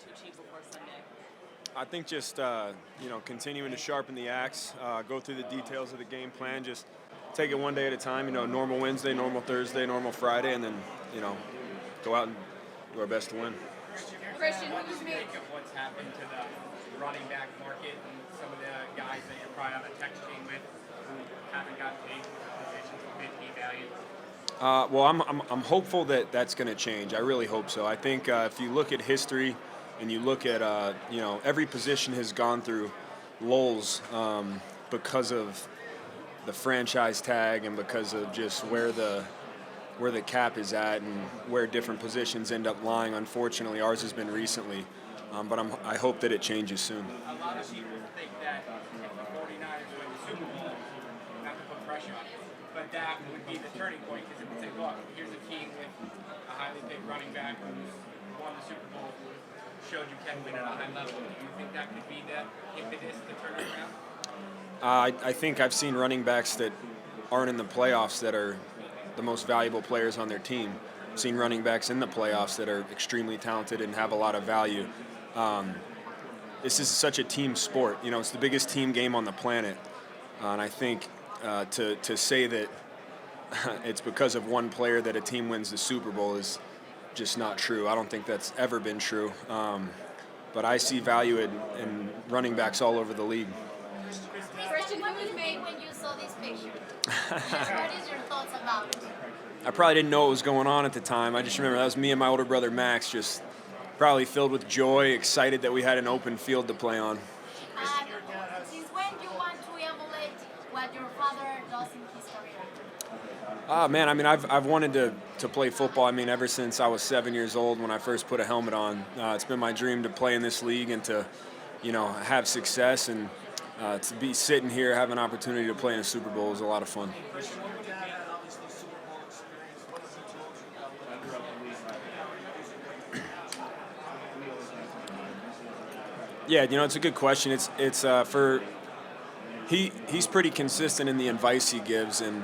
to achieve before Sunday? I think just continuing to sharpen the axe, go through the details of the game plan, just take it one day at a time. Normal Wednesday, normal Thursday, normal Friday, and then go out and do our best to win. Christian, what do you think of what's happened to the running back market and some of the guys that you're probably on a text chain with who haven't got paid positions of 50 value? Well, I'm hopeful that that's going to change. I really hope so. I think if you look at history and you look at every position has gone through lulls because of the franchise tag and because of just where the cap is at and where different positions end up lying. Unfortunately, ours has been recently, but I hope that it changes soon. A lot of people think that if the 49ers win the Super Bowl, not to put pressure on it, but that would be the turning point because it would say, look, here's a team with a highly paid running back who's won the Super Bowl, who showed you can win at a high level. Do you think that could be the impetus to turn it around? I think I've seen running backs that aren't in the playoffs that are the most valuable players on their team. I've seen running backs in the playoffs that are extremely talented and have a lot of value. This is such a team sport. It's the biggest team game on the planet. And I think to say that it's because of one player that a team wins the Super Bowl is just not true. I don't think that's ever been true. But I see value in running backs all over the league. Christian, who was made when you saw this picture? What is your thoughts about it? I probably didn't know what was going on at the time. I just remember that was me and my older brother Max, just probably filled with joy, excited that we had an open field to play on. Since when do you want to emulate what your father does in his career? Man, I've wanted to play football. Ever since I was 7 years old when I first put a helmet on. It's been my dream to play in this league and to, have success, and to be sitting here, have an opportunity to play in a Super Bowl is a lot of fun. Yeah, it's a good question. He's pretty consistent in the advice he gives, and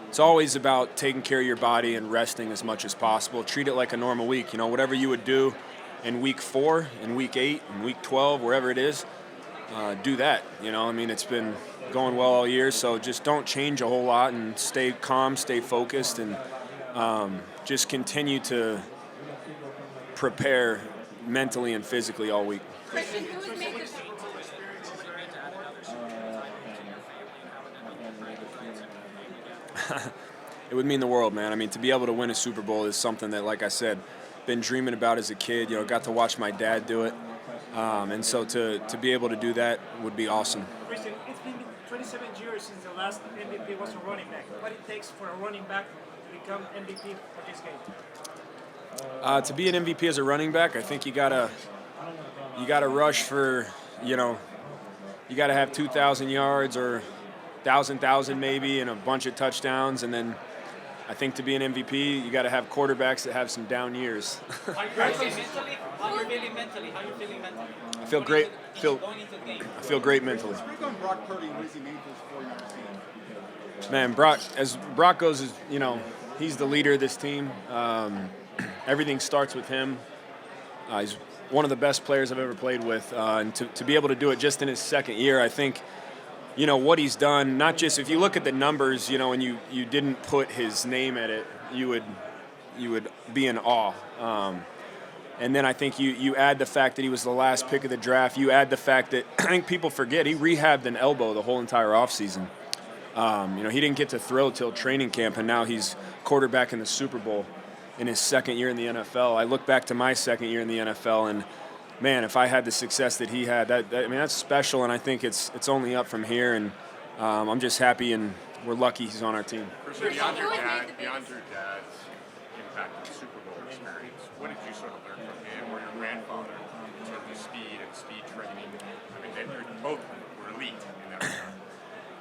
it's always about taking care of your body and resting as much as possible. Treat it like a normal week. Whatever you would do in week 4, in week 8, in week 12, wherever it is, do that. It's been going well all year, so just don't change a whole lot and stay calm, stay focused, and just continue to prepare mentally and physically all week. Christian, who has made the It would mean the world, man. To be able to win a Super Bowl is something that, like I said, been dreaming about as a kid. Got to watch my dad do it. And so to be able to do that would be awesome. Christian, it's been 27 years since the last MVP was a running back. What it takes for a running back to become MVP for this game? To be an MVP as a running back, I think you gotta rush for, you gotta have 2,000 yards or 1,000 maybe and a bunch of touchdowns, and then I think to be an MVP, you got to have quarterbacks that have some down years. How are you feeling mentally? I feel great. I feel great mentally. Speak on Brock Purdy and what he made for his 49ers team. Man, Brock goes, he's the leader of this team. Everything starts with him. He's one of the best players I've ever played with, and to be able to do it just in his second year, I think. What he's done, not just if you look at the numbers, and you didn't put his name at it, you would be in awe. And then I think you add the fact that he was the last pick of the draft. You add the fact that I think people forget he rehabbed an elbow the whole entire offseason. He didn't get to throw till training camp, and now he's quarterback in the Super Bowl in his second year in the NFL. I look back to my second year in the NFL, and man, if I had the success that he had, that's special, and I think it's only up from here, and I'm just happy, and we're lucky he's on our team. Beyond your dad's impact on the Super Bowl experience, what did you sort of learn from him or your grandfather in terms of speed training? They both were elite in that regard.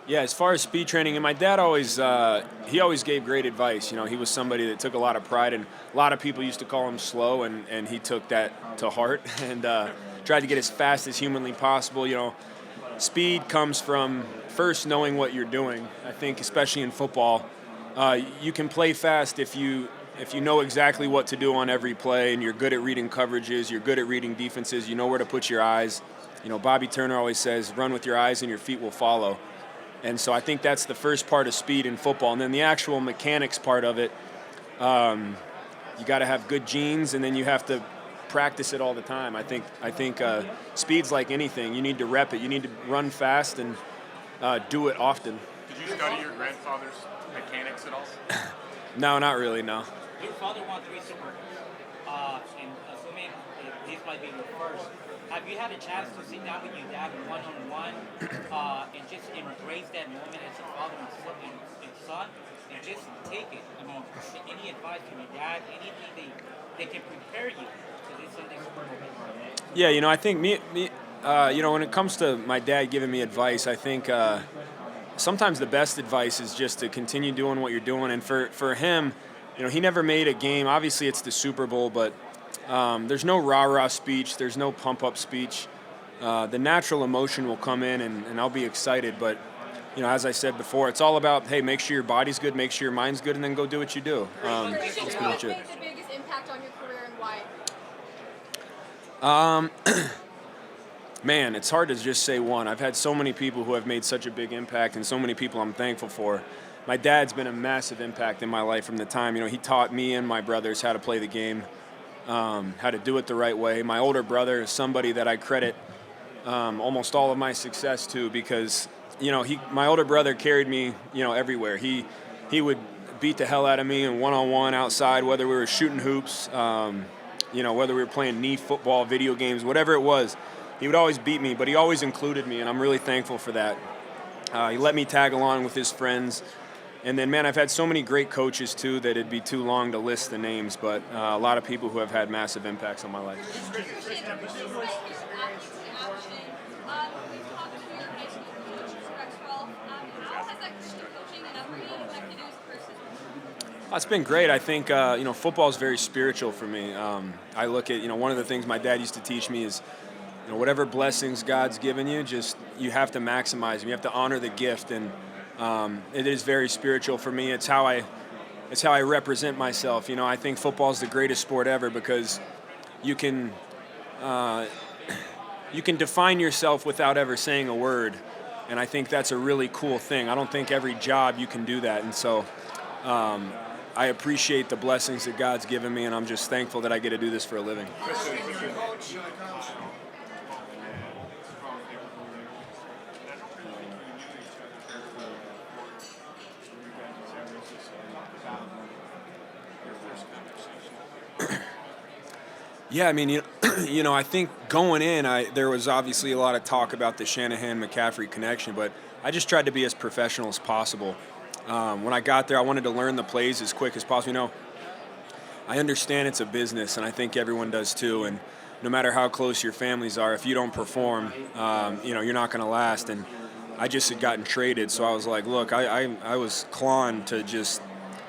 Yeah, as far as speed training, and my dad always gave great advice. He was somebody that took a lot of pride, and a lot of people used to call him slow, and he took that to heart and tried to get as fast as humanly possible. Speed comes from first knowing what you're doing. I think especially in football, you can play fast if you if you know exactly what to do on every play and you're good at reading coverages, you're good at reading defenses, you know where to put your eyes. You know, Bobby Turner always says, run with your eyes and your feet will follow. And so I think that's the first part of speed in football. And then the actual mechanics part of it, you got to have good genes, and then you have to practice it all the time. I think speed's like anything. You need to rep it. You need to run fast and do it often. Did you study your grandfather's mechanics at all? No, not really, no. Your father won 3 Super Bowls, and assuming this might be your first, have you had a chance to sit down with your dad one-on-one and just embrace that moment as a father and son, and just take it? I mean, any advice from your dad, anything they can prepare you to this Sunday Super Bowl? Yeah, you know, I think when it comes to my dad giving me advice, I think sometimes the best advice is just to continue doing what you're doing. And for him, you know, he never made a game. Obviously, it's the Super Bowl, but there's no rah-rah speech. There's no pump-up speech. The natural emotion will come in, and I'll be excited. But, you know, as I said before, it's all about, hey, make sure your body's good, make sure your mind's good, and then go do what you do. Christian, That's who pretty much has it. made the biggest impact on your career and why? Man, it's hard to just say one. I've had so many people who have made such a big impact and so many people I'm thankful for. My dad's been a massive impact in my life from the time, you know, he taught me and my brothers how to play the game, how to do it the right way. My older brother is somebody that I credit almost all of my success to because, you know, my older brother carried me, you know, everywhere. He would beat the hell out of me in one-on-one outside, whether we were shooting hoops, you know, whether we were playing knee football, video games, whatever it was. He would always beat me, but he always included me, and I'm really thankful for that. He let me tag along with his friends. And then, man, I've had so many great coaches, too, that it'd be too long to list the names, but a lot of people who have had massive impacts on my life. Christian, with respect to athletes in action, we've talked to your high school coach, Rex Ralph. How has that coaching and upbringing affected you as a person? It's been great. I think, you know, football is very spiritual for me. I look at, you know, one of the things my dad used to teach me is, you know, whatever blessings God's given you, just you have to maximize them. You have to honor the gift, and it is very spiritual for me. It's how I represent myself. You know, I think football is the greatest sport ever because you can define yourself without ever saying a word, and I think that's a really cool thing. I don't think every job you can do that, and so I appreciate the blessings that God's given me, and I'm just thankful that I get to do this for a living. Yeah, I mean, you know, I think going in, there was obviously a lot of talk about the Shanahan-McCaffrey connection, but I just tried to be as professional as possible. When I got there, I wanted to learn the plays as quick as possible. You know, I understand it's a business, and I think everyone does too, and no matter how close your families are, if you don't perform, you know, you're not going to last. And I just had gotten traded, so I was like, look, I was clawing to just,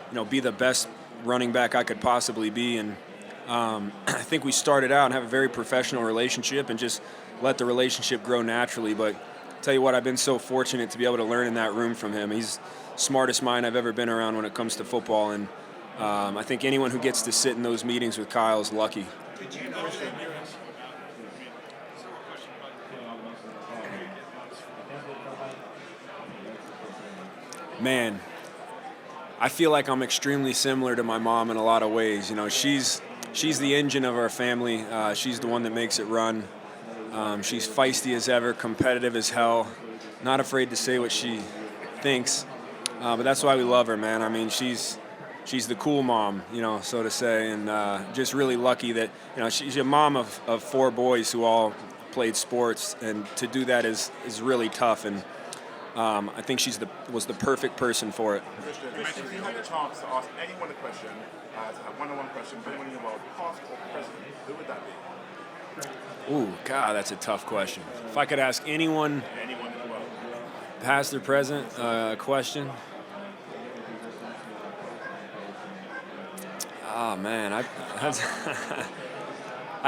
you know, be the best running back I could possibly be, and I think we started out and have a very professional relationship and just let the relationship grow naturally. But I'll tell you what, I've been so fortunate to be able to learn in that room from him. He's the smartest mind I've ever been around when it comes to football, and I think anyone who gets to sit in those meetings with Kyle is lucky. Man, I feel like I'm extremely similar to my mom in a lot of ways. You know, she's the engine of our family. She's the one that makes it run. She's feisty as ever, competitive as hell, not afraid to say what she thinks. But that's why we love her, man. I mean, she's the cool mom, you know, so to say, and just really lucky that, you know, she's a mom of 4 boys who all played sports, and to do that is really tough. And I think was the perfect person for it. Christian, if you had the chance to ask anyone a question, a one-on-one question, for anyone in the world, past or present, who would that be? Ooh, God, that's a tough question. If I could ask anyone Anyone in the world. past or present a question. Oh, man, I'd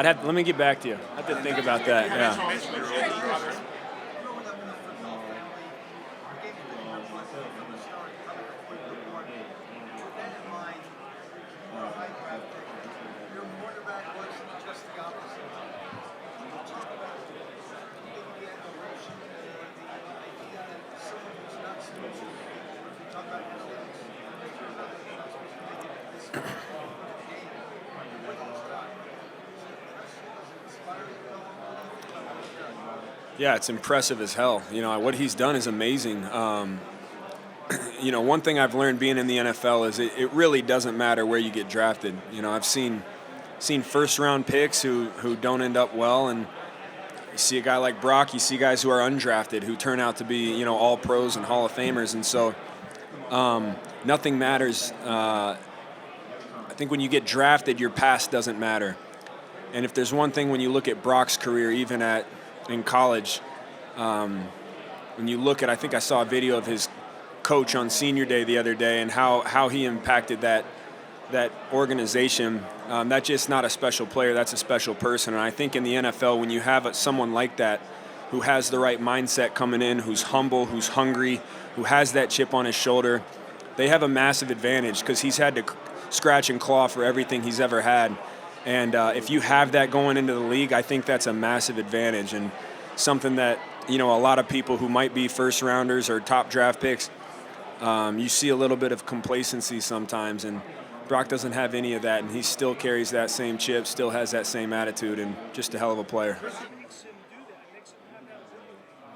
have. Let me get back to you. I have to think about that. Yeah. Yeah, it's impressive as hell. You know, what he's done is amazing. You know, one thing I've learned being in the NFL is it really doesn't matter where you get drafted. You know, I've seen first-round picks who don't end up well, and you see a guy like Brock, you see guys who are undrafted who turn out to be, you know, all pros and Hall of Famers, and so nothing matters. I think when you get drafted, your past doesn't matter. And if there's one thing when you look at Brock's career, even in college, when you look at, I think I saw a video of his coach on senior day the other day and how he impacted that organization. That's just not a special player, that's a special person. And I think in the NFL, when you have someone like that who has the right mindset coming in, who's humble, who's hungry, who has that chip on his shoulder, they have a massive advantage because he's had to scratch and claw for everything he's ever had. And if you have that going into the league, I think that's a massive advantage and something that, you know, a lot of people who might be first rounders or top draft picks, you see a little bit of complacency sometimes, and Brock doesn't have any of that, and he still carries that same chip, still has that same attitude, and just a hell of a player.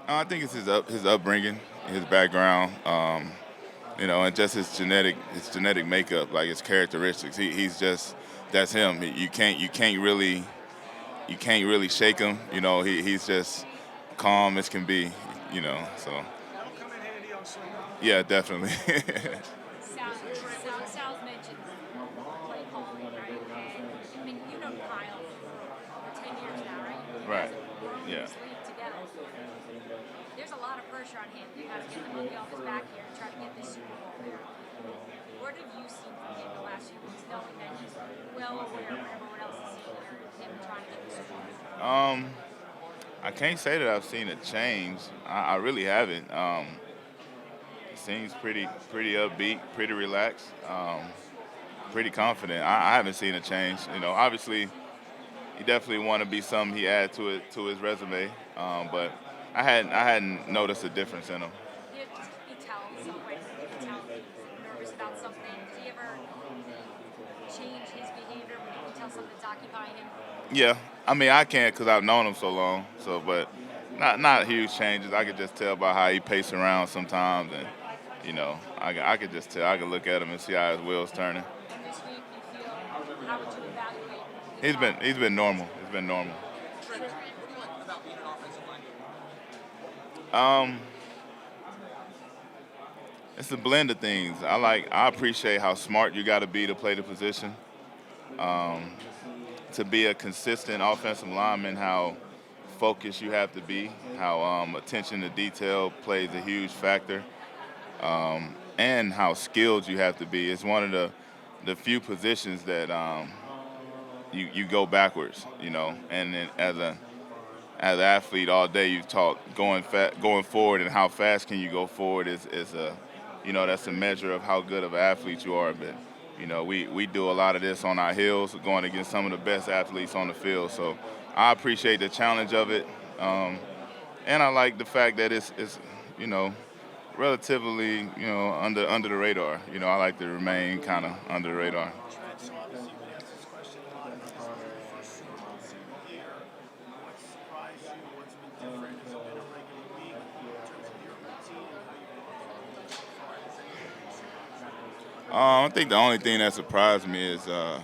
I think it's his upbringing, his background, you know, and just his genetic makeup, like his characteristics. He's just, that's him. You can't really shake him. You know, he's just calm as can be. You know, so. Yeah, definitely. Sal's mentioned play calling, right? And I mean, you've known Kyle for 10 years now, right? Right. We're in Yeah. this league together. There's a lot of pressure on him. You got to get the monkey off his back here and try to get this Super Bowl here. What have you seen from him the last few weeks, knowing that he's well aware of what everyone else is seeing here, him trying to get the Super Bowl? I can't say that I've seen a change. I really haven't. He seems pretty upbeat, pretty relaxed, pretty confident. I haven't seen a change. You know, obviously, he definitely want to be something he add to his resume, but I hadn't noticed a difference in him. You tell some way, you can tell he's nervous about something. Does he ever change his behavior when you can tell something's occupying him? Yeah, I mean I can't because I've known him so long. So, but not huge changes. I could just tell by how he paces around sometimes, and you know, I could just tell. I could look at him and see how his wheels turning. And this week, you feel, how would you evaluate? He's been normal. He's been normal. Trent, what do you like about being an offensive lineman? It's a blend of things. I appreciate how smart you got to be to play the position. To be a consistent offensive lineman, how focused you have to be, how attention to detail plays a huge factor, and how skilled you have to be. It's one of the few positions that you go backwards, you know. And then as an athlete, all day you've taught going forward, and how fast can you go forward is a, you know, that's a measure of how good of an athlete you are. But you know, we do a lot of this on our heels, going against some of the best athletes on the field. So I appreciate the challenge of it, and I like the fact that it's you know, relatively, you know, under the radar. You know, I like to remain kind of under the radar. I think the only thing that surprised me is the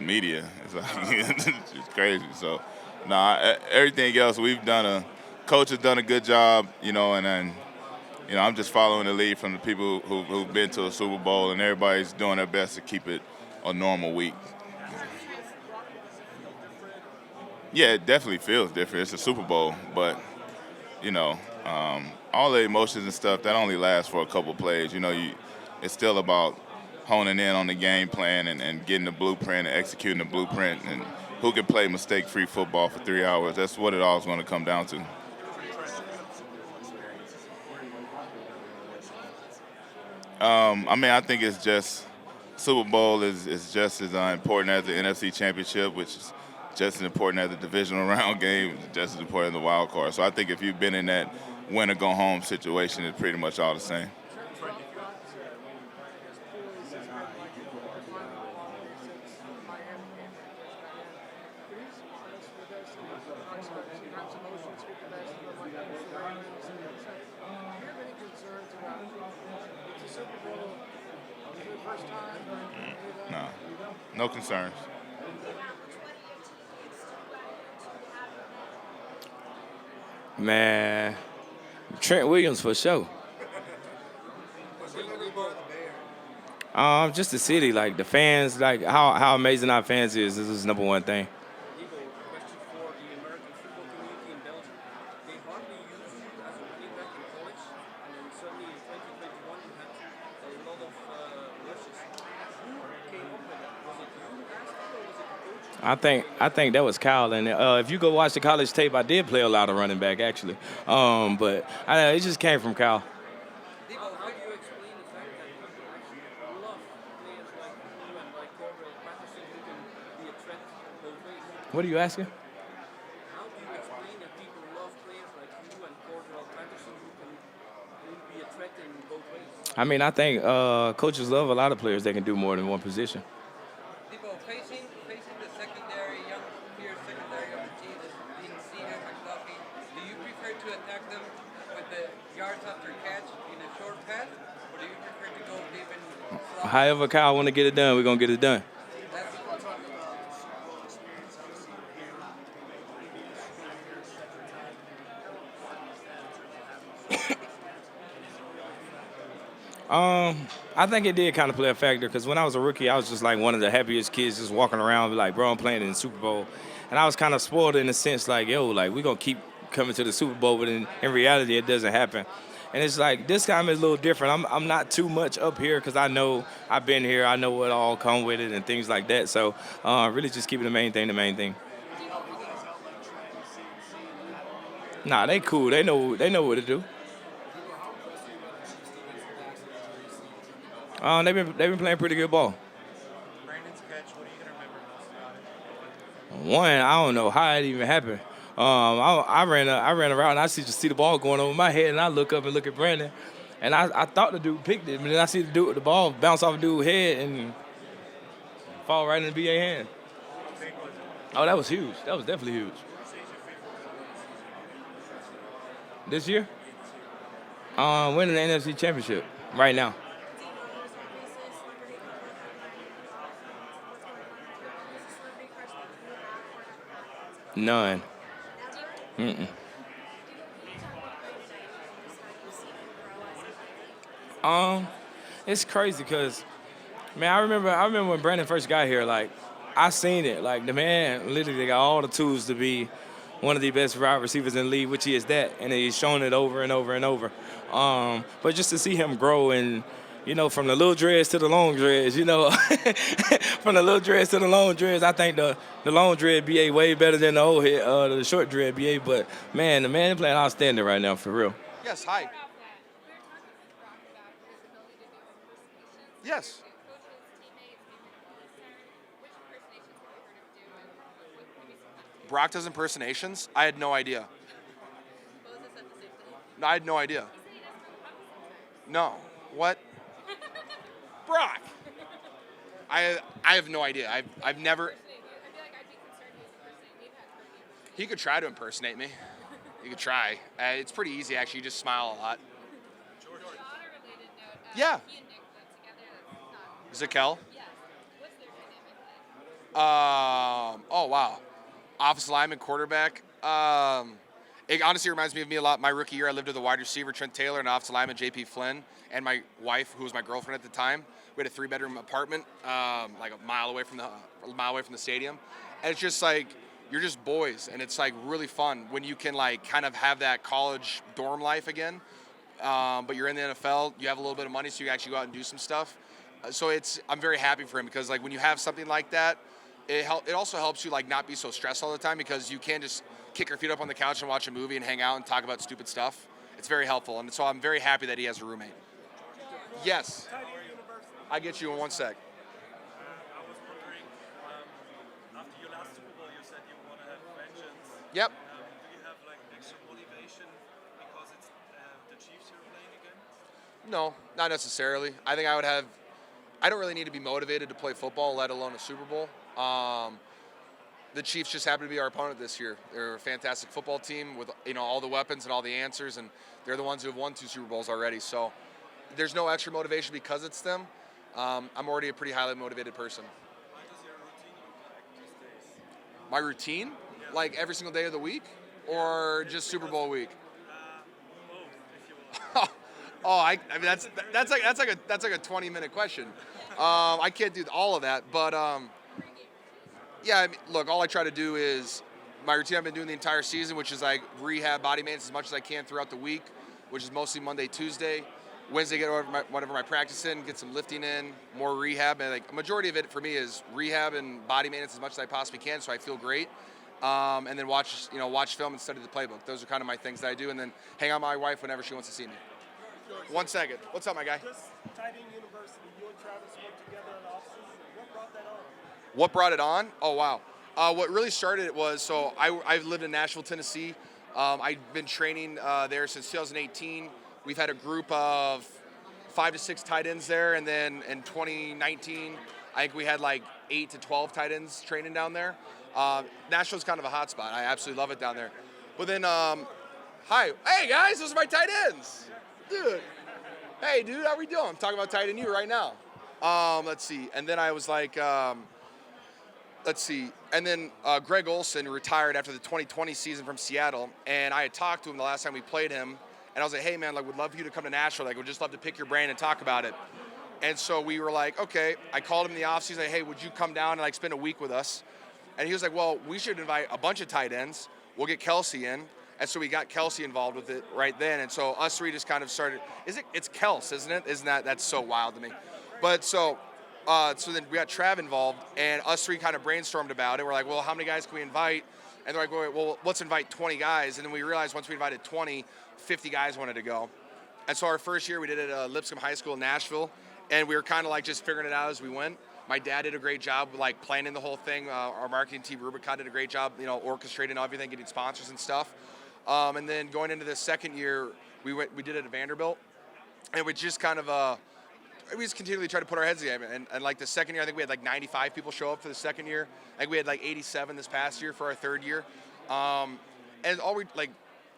media. It's like it's just crazy. So, everything else coach has done a good job, you know, and then, you know, I'm just following the lead from the people who've been to a Super Bowl, and everybody's doing their best to keep it a normal week. Yeah, it definitely feels different. It's a Super Bowl, but, you know, all the emotions and stuff, that only lasts for a couple plays. You know, it's still about honing in on the game plan and getting the blueprint and executing the blueprint, and who can play mistake-free football for 3 hours. That's what it all is going to come down to. I mean, I think it's just Super Bowl is just as important as the NFC Championship, which is just as important as the divisional round game, just as important as the wild card. So I think if you've been in that win-or-go-home situation, it's pretty much all the same. No, no concerns. Man, Trent Williams for sure. Just the city, like the fans, like how amazing our fans is. This is number one thing. Question for the American football community in Belgium. They hardly use you as a running back in college, and then suddenly in 2021 you had a lot of rushes. Who came up with that? Was it you who asked it, or was it the coach? I think that was Kyle, and if you go watch the college tape, I did play a lot of running back actually, but it just came from Kyle. Deebo, how do you explain the fact that people actually love players like you and like Cordell Patterson who can be a threat both ways? What are you asking? How do you explain that people love players like you and Cordell Patterson who can be a threat in both ways? I mean, I think coaches love a lot of players that can do more than one position. Deebo, facing the secondary, young peer secondary of the team, being senior McCaffey, do you prefer to attack them with the yards after catch in a short pass, or do you prefer to go deep in slot? However Kyle want to get it done, we're going to get it done. I think it did kind of play a factor because when I was a rookie, I was just like one of the happiest kids just walking around like, bro, I'm playing in the Super Bowl. And I was kind of spoiled in the sense like, yo, like we're going to keep coming to the Super Bowl, but in reality, it doesn't happen. And it's like this time is a little different. I'm not too much up here because I know I've been here. I know what all come with it and things like that. So really just keeping the main thing. Nah, they cool. They know what to do. They've been playing pretty good ball. Brandon's catch, what are you going to remember most about it? One, I don't know how it even happened. I ran around and I just see the ball going over my head and I look up and look at Brandon, and I thought the dude picked it, but then I see the ball bounce off the dude's head and fall right in the BA hand. Oh, that was huge. That was definitely huge. This year, winning the NFC Championship right now. None. It's crazy because, man, I remember when Brandon first got here. Like, I seen it. Like, the man literally got all the tools to be one of the best wide receivers in the league, which he is that, and he's shown it over and over and over. But just to see him grow and, you know, from the little dreads to the long dreads, you know, from the little dreads to the long dreads, I think the long dread BA way better than the old head, the short dread BA. But man, the man playing outstanding right now for real. Yes, hi. Yes. Brock does impersonations? I had no idea. No, I had no idea. No. What? Brock. I have no idea. I've never. He could try to impersonate me. He could try. It's pretty easy actually. You just smile a lot. Yeah. Zakel. Oh wow. Offensive lineman, quarterback. It honestly reminds me of me a lot. My rookie year, I lived with a wide receiver, Trent Taylor, and offensive lineman, J.P. Flynn, and my wife, who was my girlfriend at the time. We had a 3-bedroom apartment, like a mile away from the stadium. And it's just like you're just boys, and it's like really fun when you can like kind of have that college dorm life again. But you're in the NFL, you have a little bit of money, so you can actually go out and do some stuff. So I'm very happy for him because like when you have something like that, it also helps you like not be so stressed all the time because you can't just kick your feet up on the couch and watch a movie and hang out and talk about stupid stuff. It's very helpful, and so I'm very happy that he has a roommate. Yes. I get you in one sec. I was wondering, after your last Super Bowl, you said you want to have vengeance. Yep. Do you have like extra motivation because it's the Chiefs you're playing again? No, not necessarily. I think I don't really need to be motivated to play football, let alone a Super Bowl. The Chiefs just happen to be our opponent this year. They're a fantastic football team with all the weapons and all the answers, and they're the ones who have won 2 Super Bowls already. So there's no extra motivation because it's them. I'm already a pretty highly motivated person. What does your routine look like these days? My routine, like every single day of the week, or just Super Bowl week? Both, if you will. Oh, I mean that's like a 20-minute question. I can't do all of that, but yeah. I mean, look, all I try to do is my routine I've been doing the entire season, which is like rehab, body maintenance as much as I can throughout the week, which is mostly Monday, Tuesday. Wednesday, get whatever my practice in, get some lifting in, more rehab, and like a majority of it for me is rehab and body maintenance as much as I possibly can, so I feel great. And then watch film and study the playbook. Those are kind of my things that I do, and then hang out with my wife whenever she wants to see me. 1 second. What's up, my guy? Just tight end university, you and Travis worked together in the offseason. What brought that on? What brought it on? Oh, wow. What really started it was, so I've lived in Nashville, Tennessee. I've been training there since 2018. We've had a group of 5 to 6 tight ends there, and then in 2019, I think we had like 8 to 12 tight ends training down there. Nashville's kind of a hot spot. I absolutely love it down there. But then, hey guys, those are my tight ends. Dude, hey dude, how we doing? I'm talking about tight end you right now. Let's see. And then I was like, and then Greg Olson retired after the 2020 season from Seattle, and I had talked to him the last time we played him, and I was like, hey man, like, would love for you to come to Nashville. Like, would just love to pick your brain and talk about it. And so we were like, okay. I called him in the offseason, like, hey, would you come down and like spend a week with us? And he was like, well, we should invite a bunch of tight ends. We'll get Kelsey in. And so we got Kelsey involved with it right then. And so us three just kind of started. It's Kels, isn't it? That's so wild to me. But so then we got Trav involved, and us three kind of brainstormed about it. We're like, well, how many guys can we invite? And they're like, well, let's invite 20 guys. And then we realized once we invited 20, 50 guys wanted to go. And so our first year we did it at Lipscomb High School in Nashville, and we were kind of like just figuring it out as we went. My dad did a great job like planning the whole thing. Our marketing team, Rubicon, did a great job, orchestrating everything, getting sponsors and stuff. And then going into the second year, we did it at Vanderbilt, and we just kind of we just continually tried to put our heads together. And like the second year, I think we had like 95 people show up for the second year. I think we had like 87 this past year for our third year. And all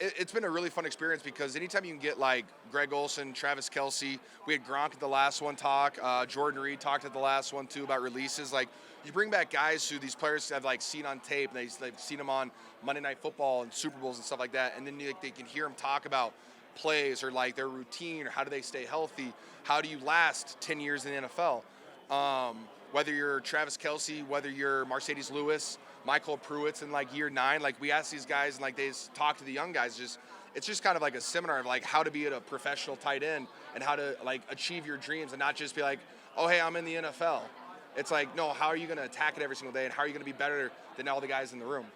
it's been a really fun experience because anytime you can get like Greg Olson, Travis Kelce, we had Gronk at the last one talk, Jordan Reed talked at the last one too about releases. Like, you bring back guys who these players have like seen on tape, and they've seen them on Monday Night Football and Super Bowls and stuff like that, and then they can hear them talk about plays or like their routine or how do they stay healthy, how do you last 10 years in the NFL. Whether you're Travis Kelce, whether you're Mercedes Lewis, Michael Pruitt's in like year 9, like we ask these guys and like they talk to the young guys. It's just kind of like a seminar of like how to be a professional tight end and how to like achieve your dreams and not just be like, oh hey, I'm in the NFL. It's like, no, how are you going to attack it every single day, and how are you going to be better than all the guys in the room?